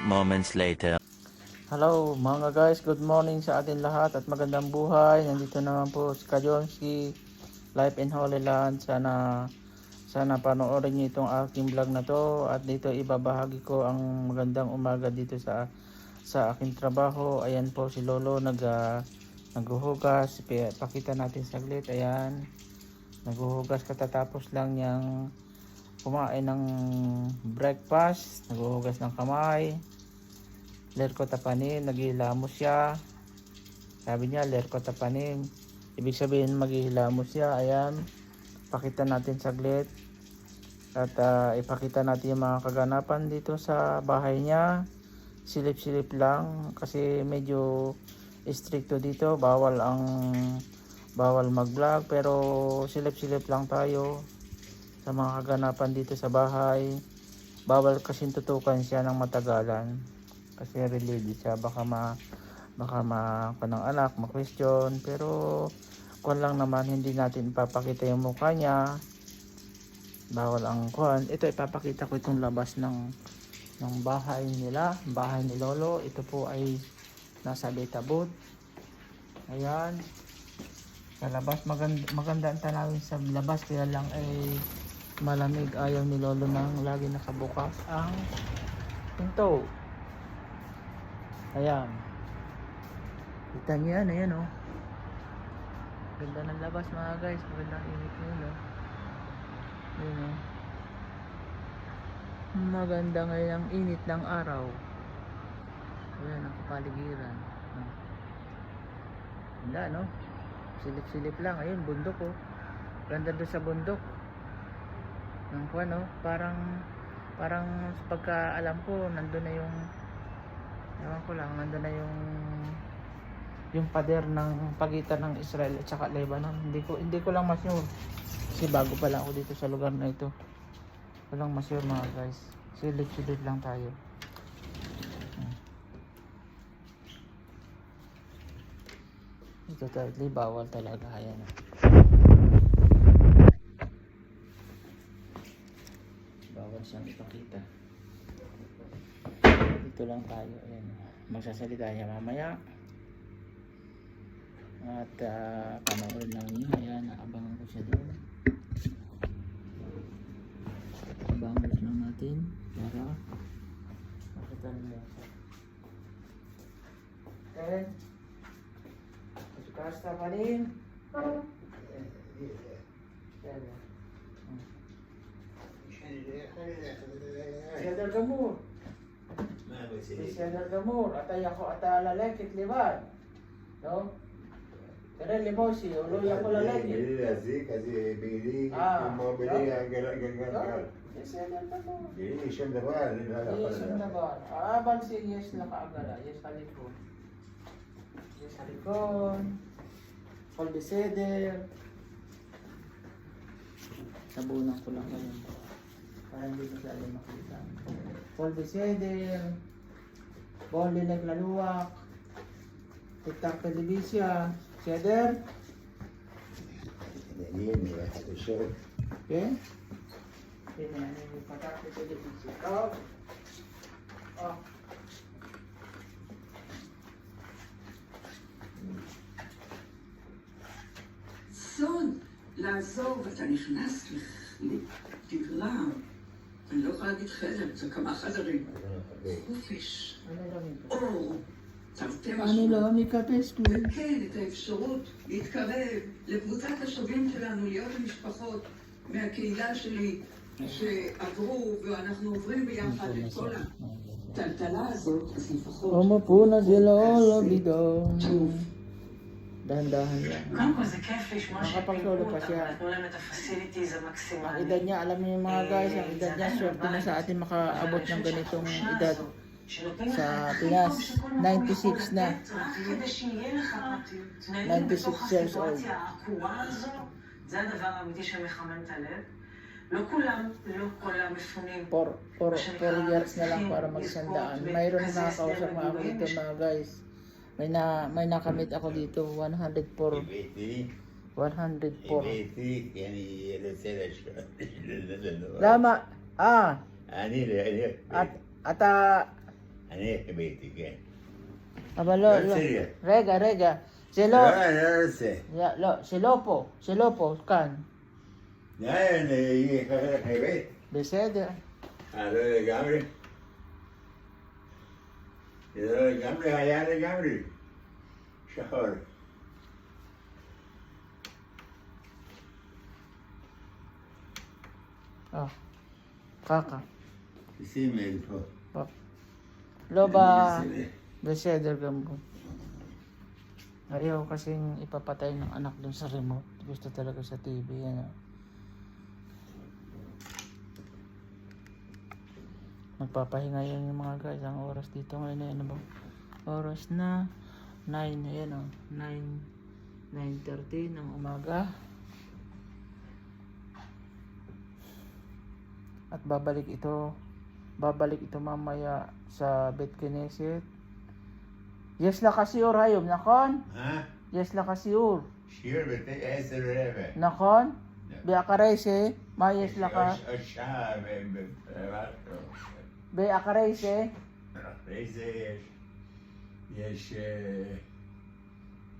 moments later. Hello mga guys, good morning sa atin lahat at magandang buhay. Nandito naman po si Kajonski, Life in Holy Land. Sana panoorin niyo itong aking vlog na to at dito ibabahagi ko ang magandang umaga dito sa aking trabaho. Ayan po si Lolo naghuhugas. Pakita natin saglit. Ayan, naghuhugas katatapos lang niyang kumain ng breakfast. Naghuhugas ng kamay. Lerko tapanim, naghihilamos siya. Sabi niya, lerko tapanim. Ibig sabihin, maghihilamos siya. Ayan, pakita natin saglit. At ipakita natin yung mga kaganapan dito sa bahay niya. Silip-silip lang kasi medyo stricto dito. Bawal mag-vlog, pero silip-silip lang tayo sa mga kaganapan dito sa bahay. Bawal kasing tutukan siya ng matagalan. Kasi related siya, baka ng anak, ma-question, pero kung lang naman, hindi natin ipapakita yung mukha niya. Bawal ang kuhan. Ito ipapakita ko itong labas ng bahay nila, bahay ni Lolo. Ito po ay nasa Betabot. Ayan, sa labas maganda ang tanawin sa labas, kaya lang ay malamig. Ayaw ni Lolo nang lagi nakabukas ang pinto. Ayan, kita niyo yan, ayan o. Ganda ng labas mga guys, magandang init ngayon o. Ayan o, maganda ngayon ang init ng araw. Ayan ang kapaligiran. Ganda no, silip-silip lang. Ayun, bundok o. Ganda doon sa bundok ng kuwan o. Parang pagkaalam ko, nandun na yung, ewan ko lang, nandun na yung pader ng pagitan ng Israel at saka Lebanon. Hindi ko lang ma-sure kasi bago pa lang ako dito sa lugar na ito. Walang ma-sure mga guys. Silip-silip lang tayo. Ito totally bawal talaga. Ayan. Bawal siyang ipakita. Dito lang tayo. Ayan. Magsasalita niya mamaya. At panoorin lang niyo. Ayan, naabangan ko siya doon. Abangan lang natin para makita niyo siya. Okay. Kasta pa rin. Siyadar gamur. Siyadar gamur. Atay ako atalalekit liban. No? Pero limosi, uloy ako lalekit. Siyadar gamur. شم دبار Isang nabar. Bansin, yes na kaagala. Yes sa likod. Yes sa likod. Polbiseder. Sabunan ko lang ngayon para hindi masyado makita. Polbiseder. Boli naglaluwak. TikTok televisya. Seder. Okay? Ini yung patak televisya. Oh. סוד לעזוב, אתה נכנס לתגרה, אני לא יכולה להגיד חדר, זה כמה חדרים. חופש, אור, תרתי משמעות. וכן, את האפשרות להתקרב לקבוצת השווים שלנו, להיות המשפחות מהקהילה שלי שעברו, ואנחנו עוברים ביחד את כל הטלטלה הזאת, אז לפחות... Umapuna si Lolo Bidong. Dahan-dahan lang. קודם כל זה כיף לשמוע Nakapag-solo שפעילות, pa אבל siya. נתנו lהם את הפסיליטיז Ang המקסימליים. edad niya, alam niyo yung mga guys, ang edad niya, swerte na sa atin makaabot ng ganitong edad. Sa Pinas, 96 na. 96 years old. זה הדבר האמיתי שמחמם את הלב. לא כל המפונים. 4 years na lang para magsandaan. Mayroon na nakakausap mga ako dito mga guys. May nakamit ako dito, 104. 104. Lama. At אני חוויתי, כן. אבל לא, לא לא. צריך. רגע. זה לא, לא, אני לא רוצה. לא, שלא פה, כאן. די, אני חווית. בסדר. לא לגמרי. זה לא לגמרי, היה לגמרי. שחור. ככה. שים את פה. לא אני בסדר gamo. Ayaw kasing ipapatay ng anak dun sa remote. Gusto talaga sa TV. Yan. Magpapahinga yan yung mga guys. Ang oras dito ngayon na ano ba? Oras na 9. Ayan o. 9:30 ng umaga. At babalik ito mamaya sa Bet Knesset. Yes la kasiur hayom, nakon? Ha? Yes la kasiur. שיעור ב-10:15. Nakon? Yeah. Beakarese, mayes la ka. עוד שעה ורק Beakarese, אחרי זה יש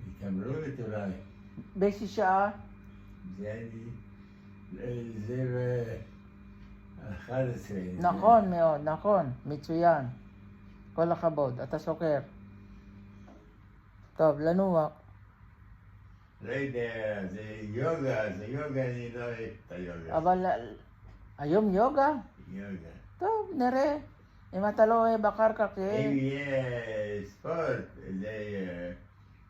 התעמלות אולי. besi siya. זה ב-11. Nakon, מאוד, נכון, מצוין. כל הכבוד, אתה סוקר. טוב, לנוח. לא יודע, זה יוגה, אני לא אוהב את היוגה. אבל היום יוגה? יוגה. טוב, נראה. אם אתה לא אוהב אחר כך, אם יהיה ספורט,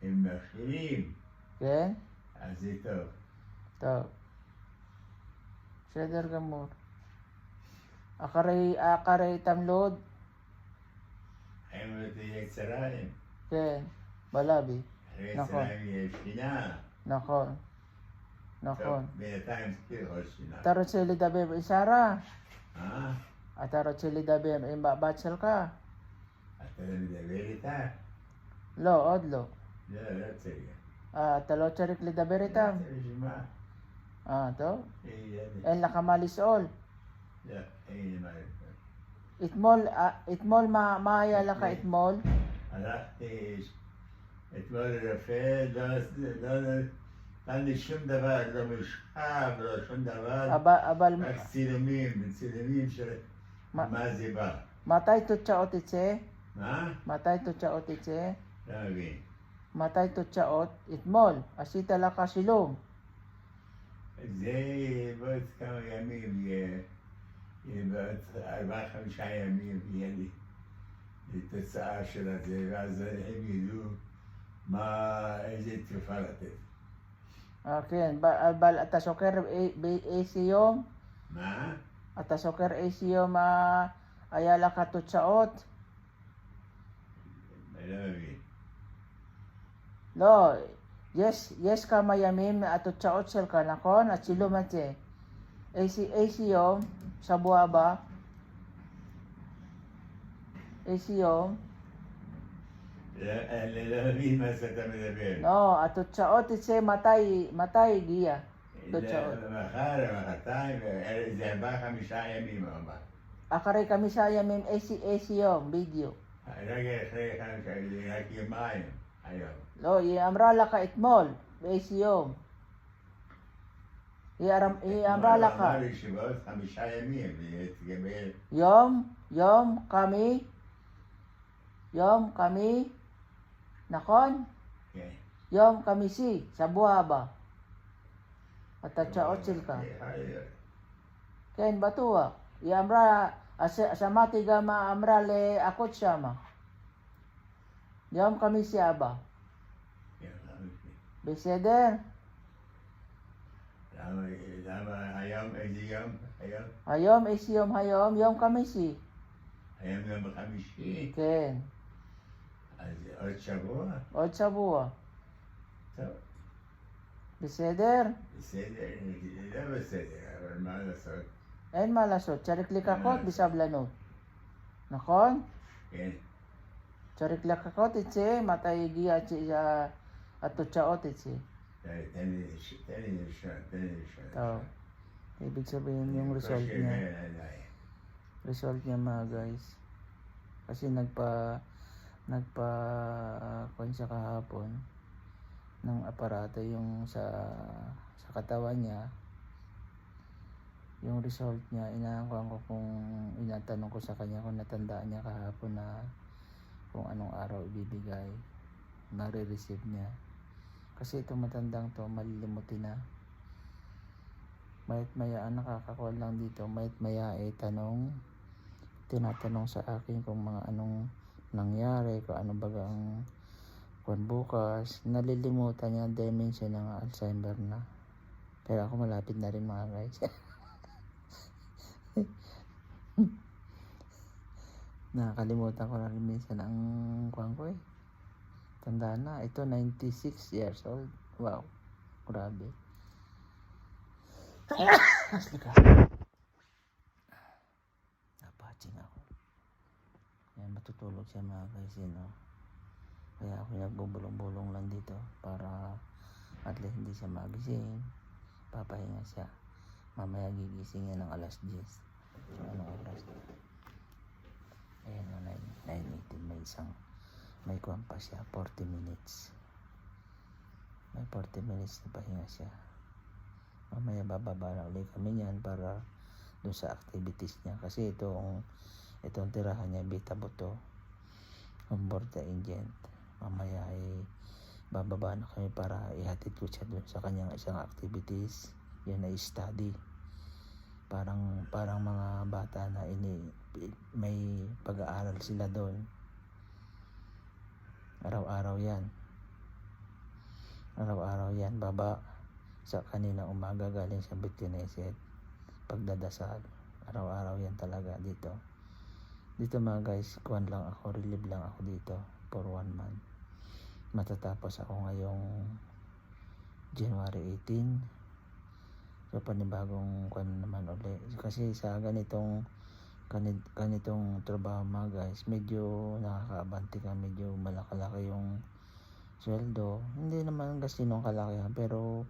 הם מכשירים, כן? אז זה טוב. טוב. בסדר גמור. אחרי תמלוד? האם לא תהיה צהריים? כן, בלבי. אחרי נכון. צהריים יש שינה. נכון. נכון. טוב, בינתיים תסביר עוד שינה. אתה רוצה לדבר עם שרה? אה? אתה רוצה לדבר עם הבת שלך? אתה לא מדבר איתה? לא, עוד לא. לא, לא צריך. אתה לא צריך לדבר איתם? לא צריך בשביל מה? טוב. אין אין לך מה לשאול? לא, אין לי מה לעשות. אתמול מה היה לך אתמול? הלכתי אתמול לרופא, לא נתן לי שום דבר, לא משכב, לא שום דבר, אבל רק צילומים של מה זה בא. מתי תוצאות יצא? מה? מתי תוצאות יצא? לא מבין. מתי תוצאות? אתמול עשית לך שילום. זה בעוד כמה ימים, בעוד 4-5 ימים יהיה לי תוצאה של זה, ואז הם ידעו איזה תרופה לתת. כן, אבל אתה סוקר באיזה יום? מה? אתה סוקר איזה יום היה לך תוצאות? אני לא מבין. לא, יש כמה ימים התוצאות שלך, נכון? הצילום הזה. איזה יום? שבוע הבא? איזה יום? אני לא מבין מה שאתה מדבר. לא, התוצאות יצא מתי הגיע? תוצאות. מחר, מחרתיים, זה 4-5 ימים הוא אמר. אחרי 5 ימים איזה יום בדיוק? רגע אחרי 5 ימים, רק יומיים היום. לא, היא אמרה לך אתמול, באיזה יום? היא אמרה לך. הוא אמר לי שבעוד 5 ימים תקבל. יום קמי, נכון? כן. יום חמישי, שבוע הבא. התוצאות שלך. כן, בטוח. היא אמרה, שמעתי גם מה אמרה לאחות שמה. יום חמישי הבא. בסדר? למה היום, איזה יום? היום, איזה יום היום? יום חמישי. היום יום חמישי? כן. אז עוד שבוע? עוד שבוע. טוב. בסדר? בסדר, לא בסדר, אבל מה לעשות? אין מה לעשות, צריך לחכות בסבלנות. נכון? כן. צריך לחכות את זה, מתי הגיע התוצאות את זה. תן לי לשאול. טוב. Ibig sabihin yung result niya mga guys. Kasi kung siya kahapon ng aparato yung sa katawan niya, yung result niya, inatanong ko sa kanya kung natandaan niya kahapon na kung anong araw ibibigay, nare-receive niya. Kasi itong matandang to, malilimutin na. Mayat maya, ang nakakakuha lang dito, mayat maya tinatanong sa akin kung mga anong nangyari, kung ano bagang kung bukas, nalilimutan niya, dementia ng Alzheimer na. Pero ako malapit na rin mga guys. Nakakalimutan ko na rin minsan ang kuwan ko eh. Tanda na, ito 96 years old. Wow, grabe. Aslika. Napatching ako. Yan, matutulog siya mga guys, Kaya ako nagbubulong-bulong lang dito para at least hindi siya magising. Papahinga siya. Mamaya gigising yan ng alas 10. So, anong oras na? Ayan o, 9:18. May kuwan pa siya, 40 minutes. May 40 minutes na pahinga siya. Mamaya bababa na ulit kami niyan para doon sa activities niya. Kasi itong tirahan niya, Beta Buto, onboard the agent. Mamaya ay bababa na kami para ihatid ko siya doon sa kanyang isang activities. Yun ay study. Parang mga bata na may pag-aaral sila doon. Araw-araw yan, baba sa kanina umaga galing sa Bitineset, pagdadasal. Araw-araw yan talaga dito mga guys. Relieve lang ako dito for 1 month. Matatapos ako ngayong January 18. So panibagong naman ulit. Kasi sa ganitong trabaho mga guys, medyo nakakaabante ka, medyo malaki yung sweldo. Hindi naman kasi nung kalakihan, pero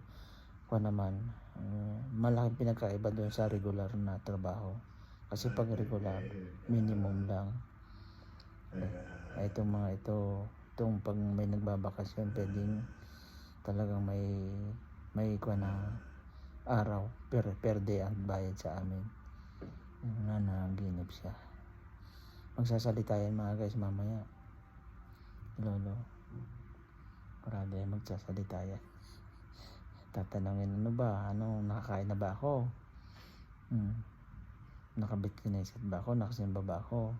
malaking pinagkaiba doon sa regular na trabaho. Kasi pag regular, minimum lang. Itong pag may nagbabakasyon, pwedeng talagang may araw per day ang bayad sa amin. Nanaginip siya. Magsasalita yan mga guys mamaya. Lolo, grabe, magsasalita yan. Tatanungin, nakakain na ba ako? Nakabit-kineset ba ako? Nakasimba ba ako?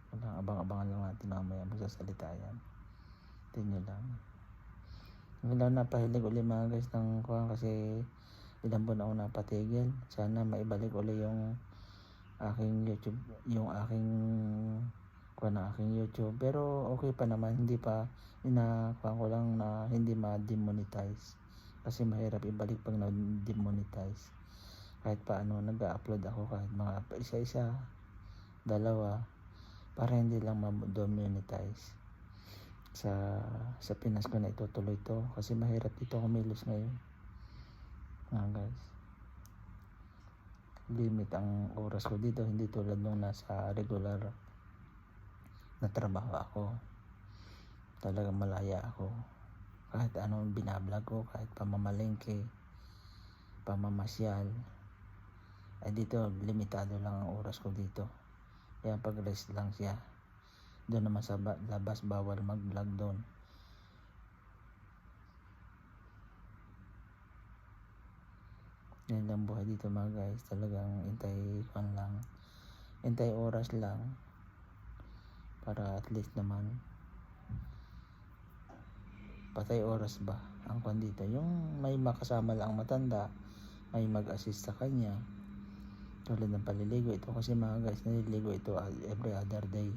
Wala, abang-abangan lang natin mamaya, magsasalita yan. Tingnan lang. Wala, napahilig ulit mga guys ng kuwan kasi ilang buwan ako napatigil. Sana maibalik ulit yung aking YouTube. Pero okay pa naman, hindi pa inakuha ko lang na hindi ma-demonetize. Kasi mahirap ibalik pag na-demonetize. Kahit paano nag-upload ako, kahit mga isa-isa, 2, para hindi lang ma-demonetize. Sa Pinas ko na itutuloy to kasi mahirap dito kumilos ngayon. Guys, limit ang oras ko dito, hindi tulad nung nasa regular na trabaho ako. Talagang malaya ako. Kahit anong binablog ko, kahit pamamalengke, pamamasyal, ay dito limitado lang ang oras ko dito. Kaya pag rest lang siya. Doon naman sa labas, bawal mag-vlog doon. Yan lang buhay dito mga guys. Talagang intay oras lang para at least naman patay oras ba ang kwan dito. Yung may makasama lang matanda, may mag-assist sa kanya tulad ng paliligo. Ito kasi mga guys, naliligo ito every other day.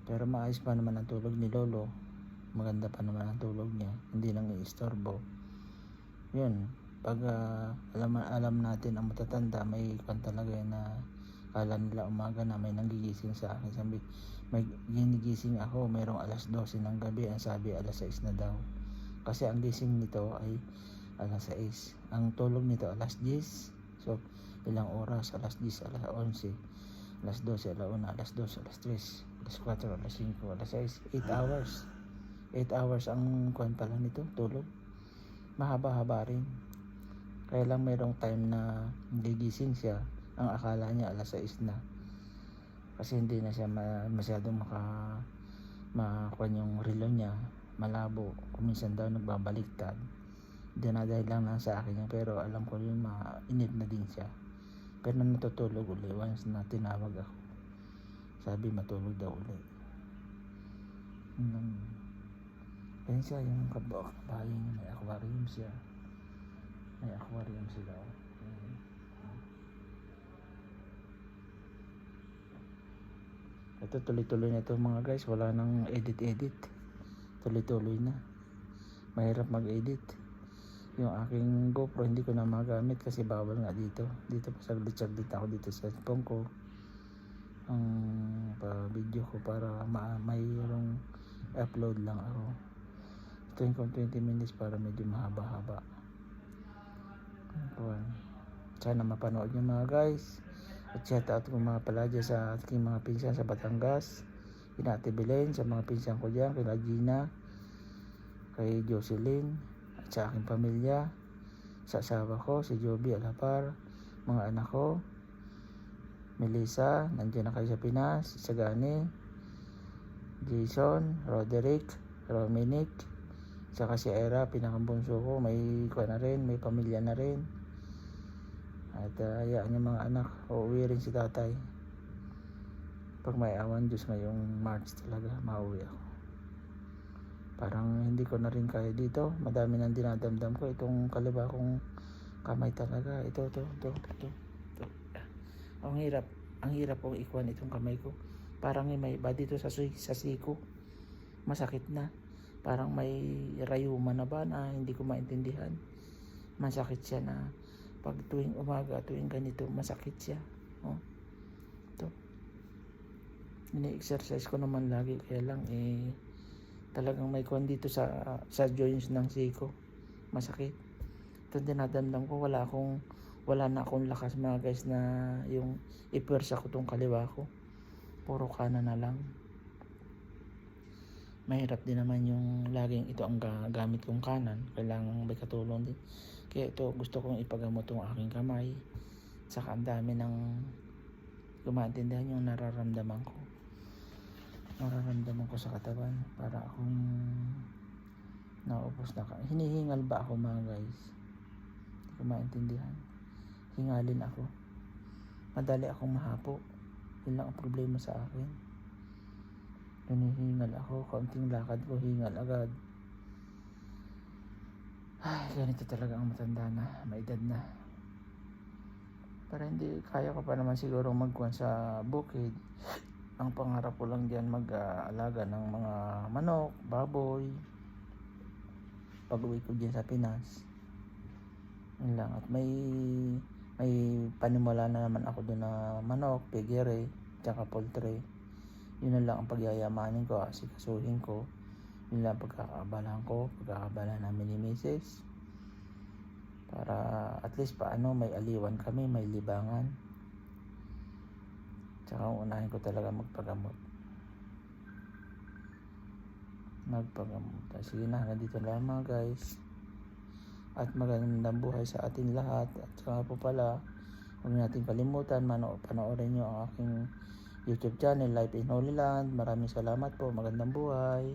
Pero maayos pa naman ang tulog ni Lolo. Maganda pa naman ang tulog niya. Hindi nang iistorbo. Yun. Pag alam natin ang matatanda, may kwan talaga na kala nila umaga na may nanggigising sa akin. Sabi, may ginigising ako, mayroong alas 12 ng gabi. Ang sabi, alas 6 na daw. Kasi ang gising nito ay alas 6. Ang tulog nito alas 10. So, ilang oras? Alas 10, alas 11. Alas 12, alas 1, alas 2, alas 3, alas 4, alas 5, alas 6. 8 hours. 8 hours ang kuwan pala nito, tulog. Mahaba-haba rin. Kaya lang mayroong time na gigising siya. Ang akala niya alas 6 na. Kasi hindi na siya masyadong makuan yung relo niya. Malabo. Kuminsan daw nagbabaliktad. Dinadahil lang sa akin yan. Pero alam ko yun, mainip na din siya. Pero natutulog uli once na tinawag ako. Sabi matulog daw uli. Kaya siya yung kabahay niya, may aquarium siya. May aquarium sila. Ito tuloy-tuloy na ito mga guys. Wala nang edit-edit. Tuloy-tuloy na. Mahirap mag-edit. Yung aking GoPro hindi ko na magamit kasi bawal nga dito. Dito pa saglit-saglit ako dito sa phone ko. Ang video ko para mayroong upload lang ako. Ito yung 20 minutes para medyo mahaba-haba. Sana mapanood nyo mga guys. At shout out ko mga paladya sa aking mga pinsan sa Batangas, kina Ate Belen, sa mga pinsan ko dyan, kina Gina, kay Jocelyn, at sa aking pamilya, sa asawa ko, si Joby Alapar, mga anak ko, Melissa, nandiyan na kayo sa Pinas, Sagani, Jason, Roderick, Rominic, saka si Era, pinakambunso ko, may kuha na rin, may pamilya na rin. At hayaan yung mga anak, uuwi rin si tatay. Pag may awan Diyos ngayong March talaga, mauwi ako. Parang hindi ko na rin kaya dito. Madami nang dinadamdam ko. Itong kaliwa kong kamay talaga. Ito. Ang hirap kong ikuan itong kamay ko. Parang may iba dito sa siko. Masakit na. Parang may rayuma na ba na hindi ko maintindihan. Masakit siya na pag tuwing umaga, tuwing ganito, masakit siya. Oh. Ito. Ini-exercise ko naman lagi, kaya lang talagang may kuwan dito sa joints ng siko. Masakit. Ito dinadamdam ko, wala na akong lakas mga guys na yung ipwersa ko tong kaliwa ko. Puro kanan na lang. Mahirap din naman yung laging ito ang gamit kong kanan. Kailangan may katulong din. Kaya ito gusto kong ipagamot yung aking kamay. Saka ang dami ng gumaintindihan yung nararamdaman ko. Nararamdaman ko sa katawan. Para akong naubos na hinihingal ba ako mga guys? Hindi ko maintindihan. Hingalin ako. Madali akong mahapo. Yun lang ang problema sa akin. Hinihingal ako. Kaunting lakad ko, hingal agad. Ay, ganito talaga ang matanda na. May edad na. Pero hindi, kaya ko pa naman siguro magkuhan sa bukid. Ang pangarap ko lang dyan mag-alaga ng mga manok, baboy. Pag-uwi ko dyan sa Pinas. Yun lang. At may panimula na naman ako doon na manok, pigere, tsaka poultry. Yun na lang ang pagyayamanin ko, asikasuhin ko. Yun lang pagkakaabalahan namin ni Mrs. Para at least paano may aliwan kami, may libangan. Tsaka unahin ko talaga magpagamot. Sige na, nandito lang mga guys. At magandang buhay sa atin lahat. At saka po pala, huwag natin kalimutan, panoorin nyo ang aking YouTube channel, Life in Holy Land. Maraming salamat po, magandang buhay.